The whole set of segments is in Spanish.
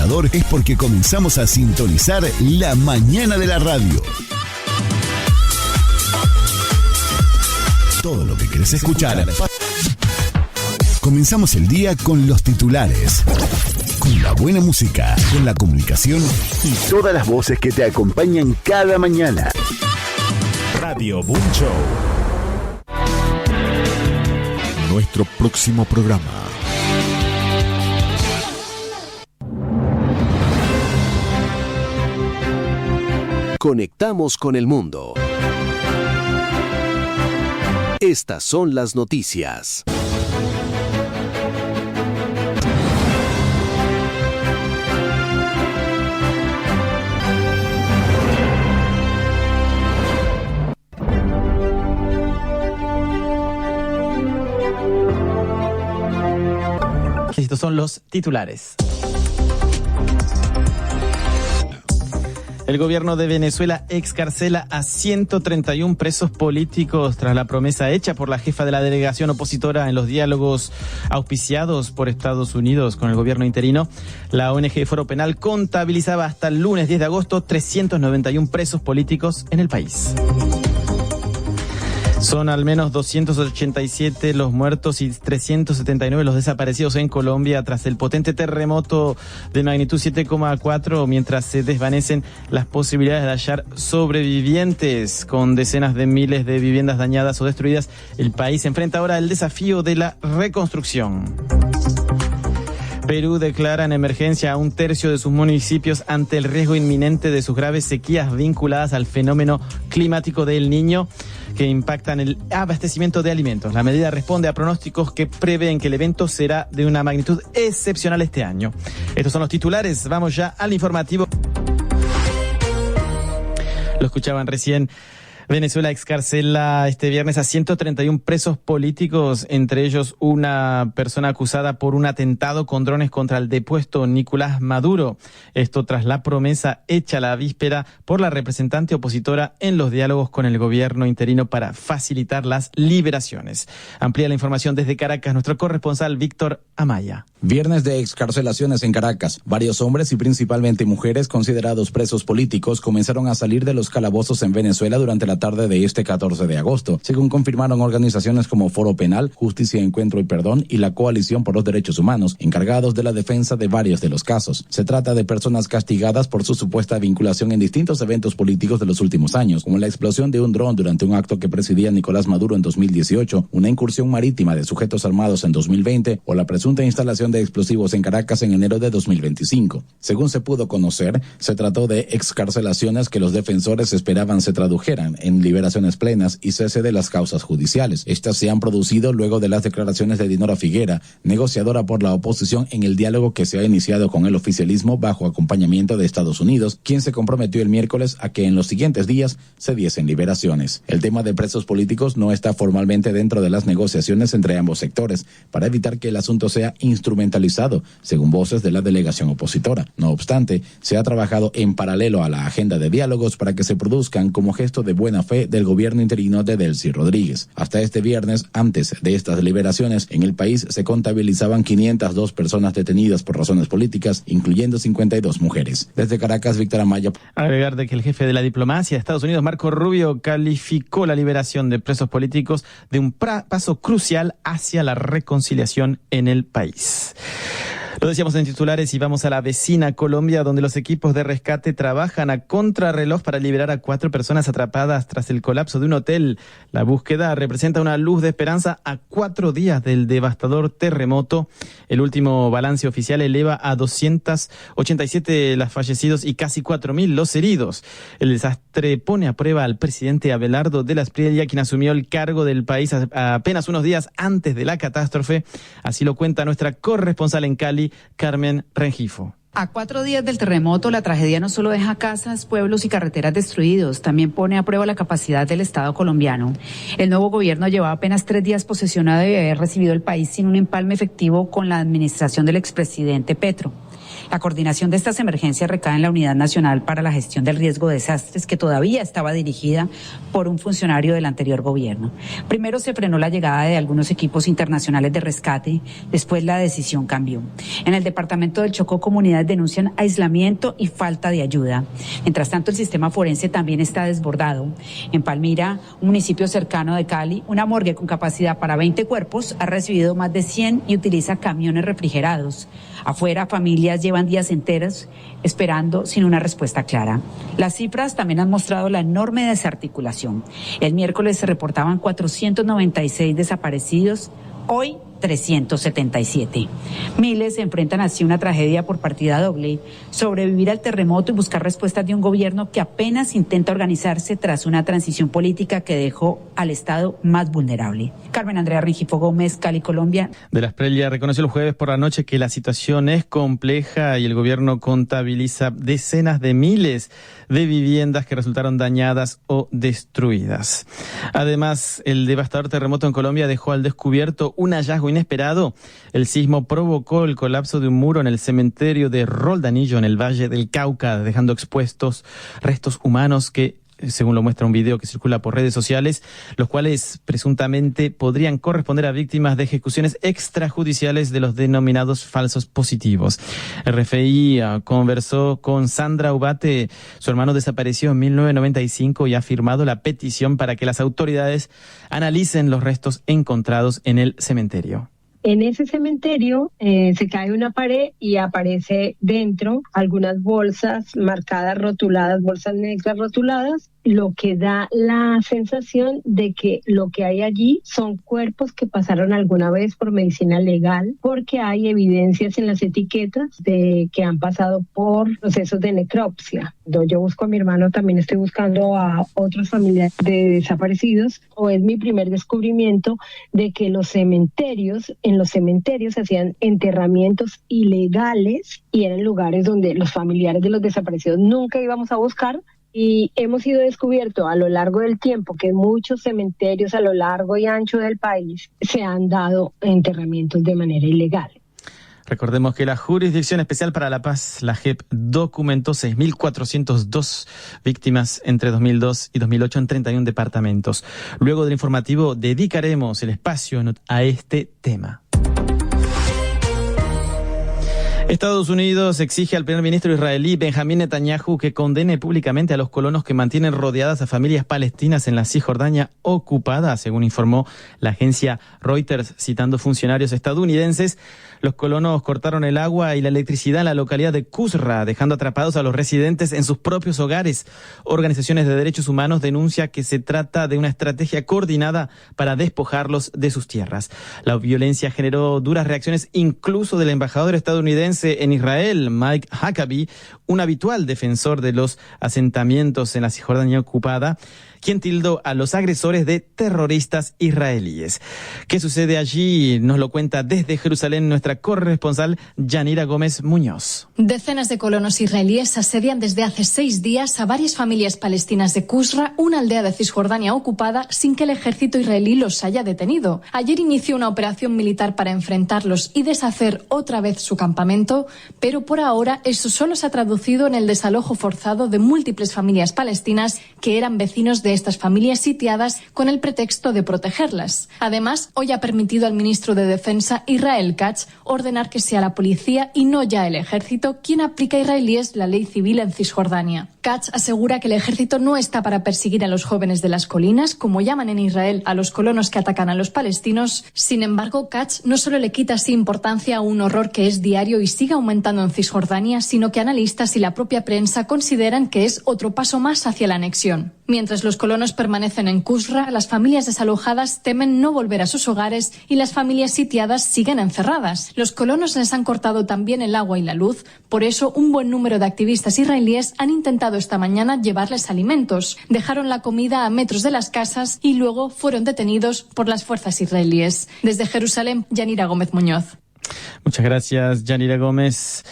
despertador es porque comenzamos a sintonizar la mañana de la radio. Todo lo que querés escuchar. Comenzamos el día con los titulares, con la buena música, con la comunicación y todas las voces que te acompañan cada mañana. Radio Boom Show. Nuestro próximo programa. Conectamos con el mundo. Estas son las noticias. Estos son los titulares. El gobierno de Venezuela excarcela a 131 presos políticos tras la promesa hecha por la jefa de la delegación opositora en los diálogos auspiciados por Estados Unidos con el gobierno interino. La ONG Foro Penal contabilizaba hasta el lunes 10 de agosto 391 presos políticos en el país. Son al menos 287 los muertos y 379 los desaparecidos en Colombia tras el potente terremoto de magnitud 7,4, mientras se desvanecen las posibilidades de hallar sobrevivientes. Con decenas de miles de viviendas dañadas o destruidas, el país enfrenta ahora el desafío de la reconstrucción. Perú declara en emergencia a un tercio de sus municipios ante el riesgo inminente de sus graves sequías vinculadas al fenómeno climático del Niño, que impactan el abastecimiento de alimentos. La medida responde a pronósticos que prevén que el evento será de una magnitud excepcional este año. Estos son los titulares. Vamos ya al informativo. Lo escuchaban recién. Venezuela excarcela este viernes a 131 presos políticos, entre ellos una persona acusada por un atentado con drones contra el depuesto Nicolás Maduro. Esto tras la promesa hecha la víspera por la representante opositora en los diálogos con el gobierno interino para facilitar las liberaciones. Amplía la información desde Caracas nuestro corresponsal Víctor Amaya. Viernes de excarcelaciones en Caracas. Varios hombres y principalmente mujeres considerados presos políticos comenzaron a salir de los calabozos en Venezuela durante la tarde de este 14 de agosto, según confirmaron organizaciones como Foro Penal, Justicia, Encuentro y Perdón y la Coalición por los Derechos Humanos, encargados de la defensa de varios de los casos. Se trata de personas castigadas por su supuesta vinculación en distintos eventos políticos de los últimos años, como la explosión de un dron durante un acto que presidía Nicolás Maduro en 2018, una incursión marítima de sujetos armados en 2020 o la presunta instalación de explosivos en Caracas en enero de 2025. Según se pudo conocer, se trató de excarcelaciones que los defensores esperaban se tradujeran en liberaciones plenas y cese de las causas judiciales. Estas se han producido luego de las declaraciones de Dinora Figuera, negociadora por la oposición en el diálogo que se ha iniciado con el oficialismo bajo acompañamiento de Estados Unidos, quien se comprometió el miércoles a que en los siguientes días se diesen liberaciones. El tema de presos políticos no está formalmente dentro de las negociaciones entre ambos sectores, para evitar que el asunto sea instrumentalizado, según voces de la delegación opositora. No obstante, se ha trabajado en paralelo a la agenda de diálogos para que se produzcan como gesto de buena fe del gobierno interino de Delcy Rodríguez. Hasta este viernes, antes de estas liberaciones, en el país se contabilizaban 502 personas detenidas por razones políticas, incluyendo 52 mujeres. Desde Caracas, Víctor Amaya. Agregar de que el jefe de la diplomacia de Estados Unidos, Marco Rubio, calificó la liberación de presos políticos de un paso crucial hacia la reconciliación en el país. Lo decíamos en titulares y vamos a la vecina Colombia, donde los equipos de rescate trabajan a contrarreloj para liberar a 4 personas atrapadas tras el colapso de un hotel. La búsqueda representa una luz de esperanza a 4 días del devastador terremoto. El último balance oficial eleva a 287 los fallecidos y casi 4.000 los heridos. El desastre pone a prueba al presidente Abelardo de la Espriella, quien asumió el cargo del país apenas unos días antes de la catástrofe. Así lo cuenta nuestra corresponsal en Cali, Carmen Rengifo. A 4 días del terremoto, la tragedia no solo deja casas, pueblos y carreteras destruidos, también pone a prueba la capacidad del Estado colombiano. El nuevo gobierno llevaba apenas 3 días posesionado y había recibido el país sin un empalme efectivo con la administración del expresidente Petro. La coordinación de estas emergencias recae en la Unidad Nacional para la Gestión del Riesgo de Desastres, que todavía estaba dirigida por un funcionario del anterior gobierno. Primero se frenó la llegada de algunos equipos internacionales de rescate, después la decisión cambió. En el departamento del Chocó, comunidades denuncian aislamiento y falta de ayuda. Mientras tanto, el sistema forense también está desbordado. En Palmira, un municipio cercano de Cali, una morgue con capacidad para 20 cuerpos ha recibido más de 100 y utiliza camiones refrigerados. Afuera, familias llevan días enteros esperando sin una respuesta clara. Las cifras también han mostrado la enorme desarticulación. El miércoles se reportaban 496 desaparecidos, hoy 377. Miles se enfrentan así una tragedia por partida doble: sobrevivir al terremoto y buscar respuestas de un gobierno que apenas intenta organizarse tras una transición política que dejó al Estado más vulnerable. Carmen Andrea Rengifo Gómez, Cali, Colombia. De la Espriella reconoció el jueves por la noche que la situación es compleja y el gobierno contabiliza decenas de miles de viviendas que resultaron dañadas o destruidas. Además, el devastador terremoto en Colombia dejó al descubierto un hallazgo inesperado. El sismo provocó el colapso de un muro en el cementerio de Roldanillo, en el Valle del Cauca, dejando expuestos restos humanos que, según lo muestra un video que circula por redes sociales, los cuales presuntamente podrían corresponder a víctimas de ejecuciones extrajudiciales de los denominados falsos positivos. RFI conversó con Sandra Ubate. Su hermano desapareció en 1995 y ha firmado la petición para que las autoridades analicen los restos encontrados en el cementerio. En ese cementerio se cae una pared y aparece dentro algunas bolsas marcadas, rotuladas, bolsas negras rotuladas, lo que da la sensación de que lo que hay allí son cuerpos que pasaron alguna vez por medicina legal, porque hay evidencias en las etiquetas de que han pasado por procesos de necropsia. Yo busco a mi hermano, también estoy buscando a otros familiares de desaparecidos, o es mi primer descubrimiento de que en los cementerios se hacían enterramientos ilegales y eran lugares donde los familiares de los desaparecidos nunca íbamos a buscar. Y hemos sido descubiertos a lo largo del tiempo que en muchos cementerios a lo largo y ancho del país se han dado enterramientos de manera ilegal. Recordemos que la Jurisdicción Especial para la Paz, la JEP, documentó 6.402 víctimas entre 2002 y 2008 en 31 departamentos. Luego del informativo dedicaremos el espacio a este tema. Estados Unidos exige al primer ministro israelí Benjamín Netanyahu que condene públicamente a los colonos que mantienen rodeadas a familias palestinas en la Cisjordania ocupada, según informó la agencia Reuters, citando funcionarios estadounidenses. Los colonos cortaron el agua y la electricidad en la localidad de Qusra, dejando atrapados a los residentes en sus propios hogares. Organizaciones de derechos humanos denuncian que se trata de una estrategia coordinada para despojarlos de sus tierras. La violencia generó duras reacciones incluso del embajador estadounidense en Israel, Mike Huckabee, un habitual defensor de los asentamientos en la Cisjordania ocupada, quien tildó a los agresores de terroristas israelíes. ¿Qué sucede allí? Nos lo cuenta desde Jerusalén nuestra corresponsal Yanira Gómez Muñoz. Decenas de colonos israelíes asedian desde hace 6 días a varias familias palestinas de Qusra, una aldea de Cisjordania ocupada, sin que el ejército israelí los haya detenido. Ayer inició una operación militar para enfrentarlos y deshacer otra vez su campamento, pero por ahora eso solo se ha traducido en el desalojo forzado de múltiples familias palestinas que eran vecinos de estas familias sitiadas con el pretexto de protegerlas. Además, hoy ha permitido al ministro de Defensa, Israel Katz, ordenar que sea la policía y no ya el ejército quien aplica a israelíes la ley civil en Cisjordania. Katz asegura que el ejército no está para perseguir a los jóvenes de las colinas, como llaman en Israel a los colonos que atacan a los palestinos. Sin embargo, Katz no solo le quita así importancia a un horror que es diario y sigue aumentando en Cisjordania, sino que analistas y la propia prensa consideran que es otro paso más hacia la anexión. Mientras los colonos permanecen en Qusra, las familias desalojadas temen no volver a sus hogares y las familias sitiadas siguen encerradas. Los colonos les han cortado también el agua y la luz, por eso un buen número de activistas israelíes han intentado esta mañana llevarles alimentos. Dejaron la comida a metros de las casas y luego fueron detenidos por las fuerzas israelíes. Desde Jerusalén, Yanira Gómez Muñoz. Muchas gracias, Yanira Gómez.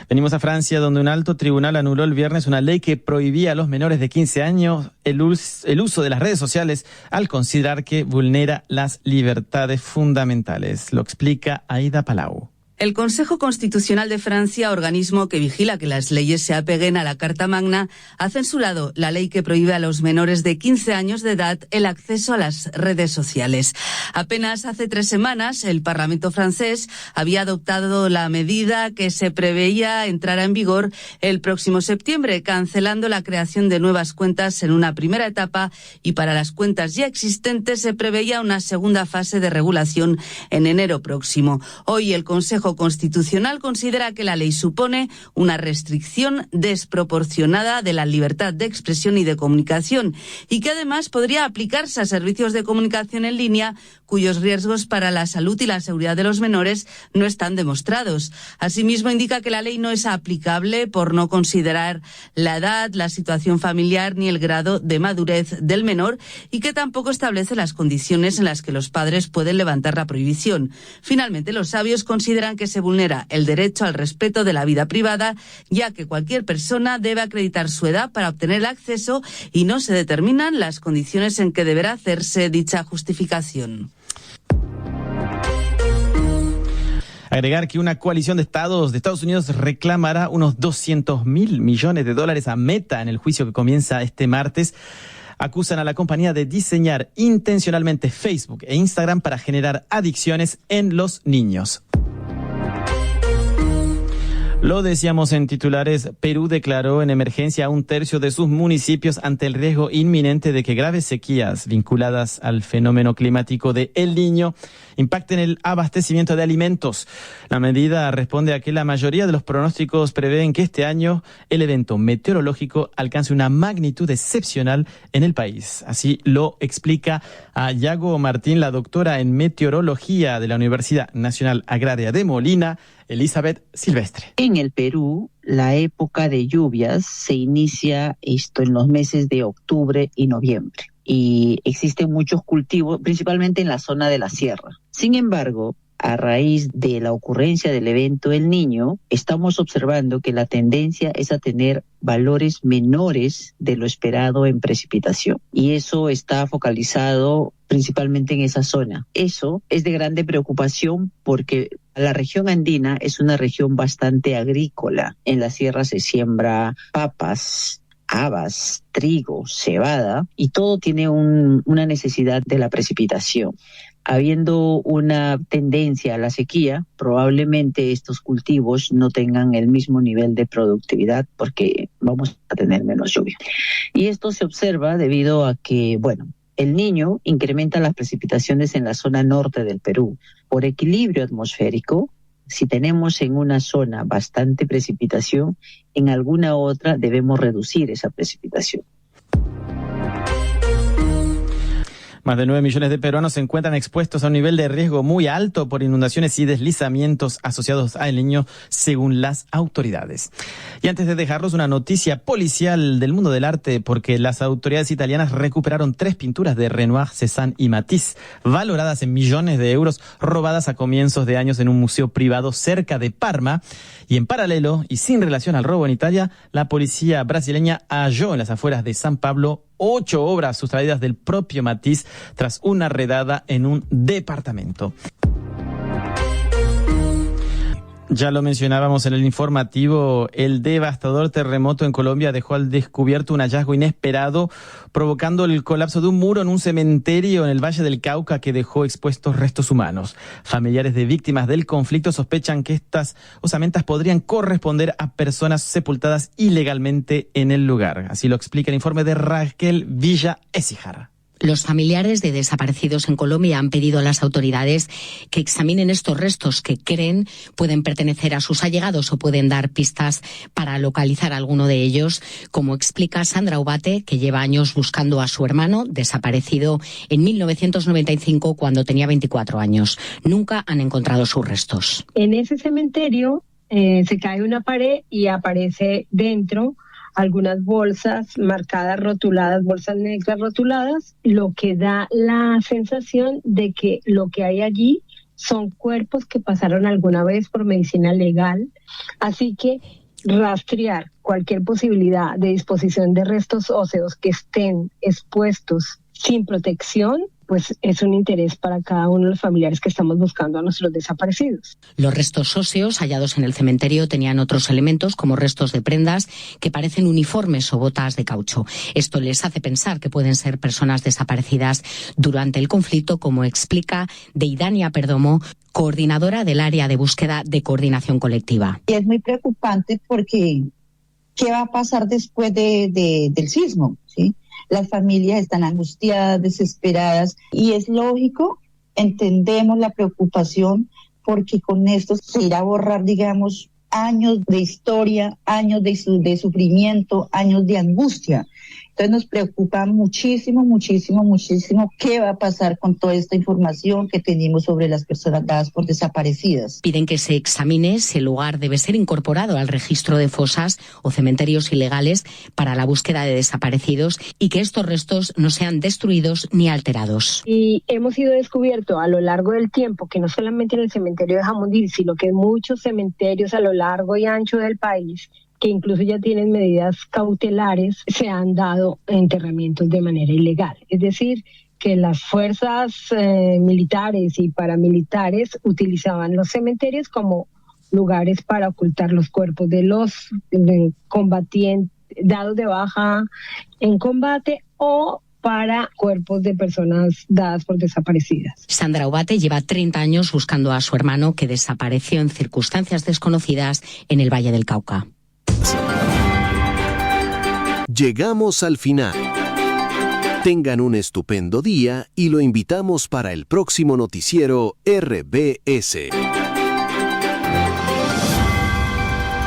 Venimos a Francia, donde un alto tribunal anuló el viernes una ley que prohibía a los menores de 15 años el uso de las redes sociales al considerar que vulnera las libertades fundamentales. Lo explica Aida Palau. El Consejo Constitucional de Francia, organismo que vigila que las leyes se apeguen a la Carta Magna, ha censurado la ley que prohíbe a los menores de 15 años de edad el acceso a las redes sociales. Apenas hace 3 semanas, el Parlamento francés había adoptado la medida que se preveía entrara en vigor el próximo septiembre, cancelando la creación de nuevas cuentas en una primera etapa, y para las cuentas ya existentes se preveía una segunda fase de regulación en enero próximo. Hoy el Consejo Constitucional considera que la ley supone una restricción desproporcionada de la libertad de expresión y de comunicación, y que además podría aplicarse a servicios de comunicación en línea cuyos riesgos para la salud y la seguridad de los menores no están demostrados. Asimismo, indica que la ley no es aplicable por no considerar la edad, la situación familiar ni el grado de madurez del menor, y que tampoco establece las condiciones en las que los padres pueden levantar la prohibición. Finalmente, los sabios consideran que se vulnera el derecho al respeto de la vida privada, ya que cualquier persona debe acreditar su edad para obtener el acceso y no se determinan las condiciones en que deberá hacerse dicha justificación. Agregar que una coalición de estados de Estados Unidos reclamará unos $200 mil millones a Meta en el juicio que comienza este martes. Acusan a la compañía de diseñar intencionalmente Facebook e Instagram para generar adicciones en los niños. Lo decíamos en titulares, Perú declaró en emergencia a 1/3 de sus municipios ante el riesgo inminente de que graves sequías vinculadas al fenómeno climático de El Niño impacten el abastecimiento de alimentos. La medida responde a que la mayoría de los pronósticos prevén que este año el evento meteorológico alcance una magnitud excepcional en el país. Así lo explica a Yago Martín, la doctora en meteorología de la Universidad Nacional Agraria de Molina, Elizabeth Silvestre. En el Perú, la época de lluvias se inicia en los meses de octubre y noviembre. Y existen muchos cultivos, principalmente en la zona de la sierra. Sin embargo, a raíz de la ocurrencia del evento El Niño, estamos observando que la tendencia es a tener valores menores de lo esperado en precipitación. Y eso está focalizado principalmente en esa zona. Eso es de grande preocupación porque la región andina es una región bastante agrícola. En la sierra se siembra papas, habas, trigo, cebada, y todo tiene una necesidad de la precipitación. Habiendo una tendencia a la sequía, probablemente estos cultivos no tengan el mismo nivel de productividad porque vamos a tener menos lluvia. Y esto se observa debido a que, El Niño incrementa las precipitaciones en la zona norte del Perú. Por equilibrio atmosférico, si tenemos en una zona bastante precipitación, en alguna otra debemos reducir esa precipitación. Más de 9 millones de peruanos se encuentran expuestos a un nivel de riesgo muy alto por inundaciones y deslizamientos asociados a El Niño, según las autoridades. Y antes de dejarlos, una noticia policial del mundo del arte, porque las autoridades italianas recuperaron 3 pinturas de Renoir, Cézanne y Matisse, valoradas en millones de euros, robadas a comienzos de años en un museo privado cerca de Parma. Y en paralelo, y sin relación al robo en Italia, la policía brasileña halló en las afueras de San Pablo 8 obras sustraídas del propio Matisse tras una redada en un departamento. Ya lo mencionábamos en el informativo, el devastador terremoto en Colombia dejó al descubierto un hallazgo inesperado, provocando el colapso de un muro en un cementerio en el Valle del Cauca que dejó expuestos restos humanos. Familiares de víctimas del conflicto sospechan que estas osamentas podrían corresponder a personas sepultadas ilegalmente en el lugar. Así lo explica el informe de Raquel Villa Écijar. Los familiares de desaparecidos en Colombia han pedido a las autoridades que examinen estos restos que creen pueden pertenecer a sus allegados o pueden dar pistas para localizar a alguno de ellos, como explica Sandra Ubate, que lleva años buscando a su hermano, desaparecido en 1995 cuando tenía 24 años. Nunca han encontrado sus restos. En ese cementerio se cae una pared y aparece dentro algunas bolsas marcadas, rotuladas, bolsas negras rotuladas, lo que da la sensación de que lo que hay allí son cuerpos que pasaron alguna vez por medicina legal. Así que rastrear cualquier posibilidad de disposición de restos óseos que estén expuestos sin protección pues es un interés para cada uno de los familiares que estamos buscando a nuestros desaparecidos. Los restos óseos hallados en el cementerio tenían otros elementos como restos de prendas que parecen uniformes o botas de caucho. Esto les hace pensar que pueden ser personas desaparecidas durante el conflicto, como explica Deidania Perdomo, coordinadora del área de búsqueda de coordinación colectiva. Y es muy preocupante porque ¿qué va a pasar después del sismo? ¿Sí? Las familias están angustiadas, desesperadas, y es lógico, entendemos la preocupación, porque con esto se irá a borrar, digamos, años de historia, años de sufrimiento, años de angustia. Entonces nos preocupa muchísimo, muchísimo, muchísimo qué va a pasar con toda esta información que tenemos sobre las personas dadas por desaparecidas. Piden que se examine si el lugar debe ser incorporado al registro de fosas o cementerios ilegales para la búsqueda de desaparecidos y que estos restos no sean destruidos ni alterados. Y hemos sido descubierto a lo largo del tiempo que no solamente en el cementerio de Jamundí, sino que en muchos cementerios a lo largo y ancho del país, que incluso ya tienen medidas cautelares, se han dado enterramientos de manera ilegal. Es decir, que las fuerzas militares y paramilitares utilizaban los cementerios como lugares para ocultar los cuerpos de los combatientes dados de baja en combate o para cuerpos de personas dadas por desaparecidas. Sandra Obate lleva 30 años buscando a su hermano, que desapareció en circunstancias desconocidas en el Valle del Cauca. Llegamos al final. Tengan un estupendo día y lo invitamos para el próximo noticiero RBS.